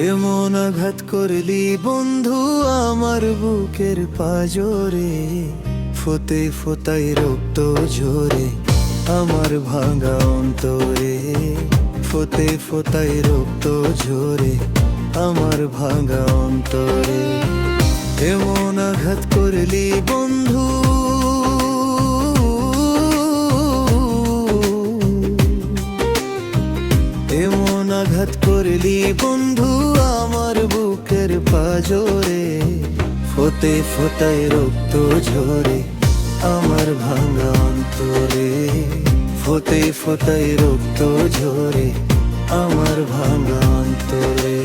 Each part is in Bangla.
এমন আঘাত করলি বন্ধু আমার বুকের পাজরে, ফোঁতে ফোঁতায় রক্ত ঝরে আমার ভাঙা অন্তরে, ফোঁতে ফোঁতায় রক্ত ঝরে আমার ভাঙা অন্তরে। এমন আঘাত করলি বন্ধু এমন আঘাত করলি বন্ধু আমার বুকের পাজরে, ফোঁতে ফোঁতায় রক্ত ঝরে আমার ভাঙা অন্তরে, ফোঁতে ফোঁতায় রক্ত ঝরে আমার ভাঙা অন্তরে।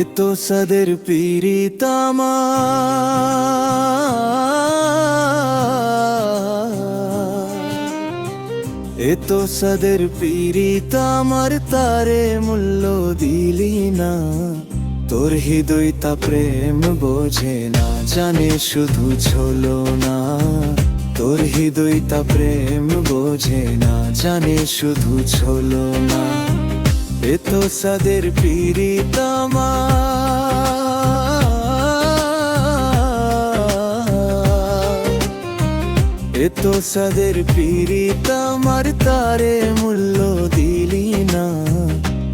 এ তো সাদের পীড়িত এ তো সাদের পীড়িত আমার, তারে মূল্য দিলি না। তোর হৃদয়টা প্রেম বোঝে না, জানে শুধু ছলো না। তোর হৃদয়টা প্রেম বোঝে না, জানে শুধু ছলো না। এ তো সাদের পীড়িত এ তো সাদের পীড়িত আমার, তারে মূল্য দিলি না।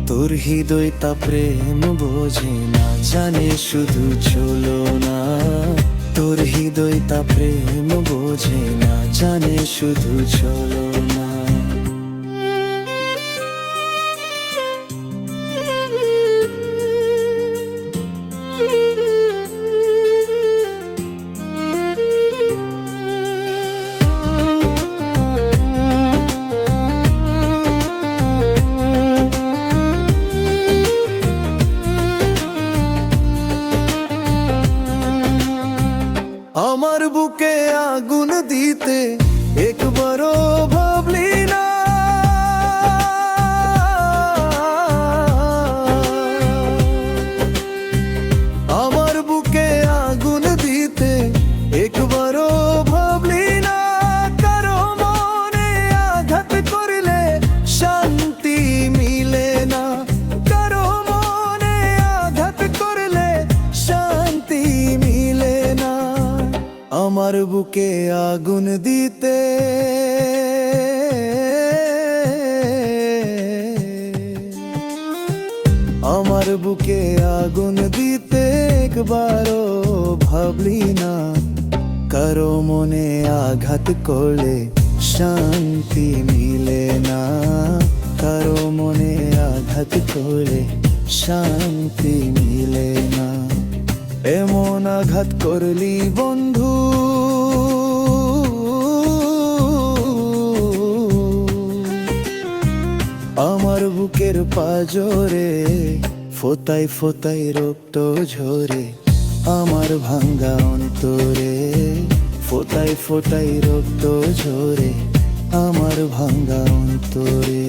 তোর হৃদয়টা প্রেম বোঝে না, জানে শুধু ছলো না। তোর হৃদয়টা প্রেম বোঝে না, জানে শুধু ছলো না। আমার বুকে আগুন দিতে একবারও ভাবলি না। আমার বুকে আগুন দিতে একবারও ভাবলি না। কারো মনে আঘাত করলে শান্তি মিলে না। কারো মনে আঘাত করলে শান্তি মিলে না। আমার বুকে আগুন দিতে আমার বুকে আগুন দিতে একবারও ভাবলি না। কারো মনে আঘাত করলে শান্তি মিলে না। কারো মনে আঘাত করলে শান্তি মিলে না। এমন আঘাত করলি বন্ধু আমার বুকের পাজরে, ফোঁতায় ফোঁতায় রক্ত ঝরে আমার ভাঙা অন্তরে, ফোঁতায় ফোঁতায় রক্ত ঝরে আমার ভাঙা অন্তরে।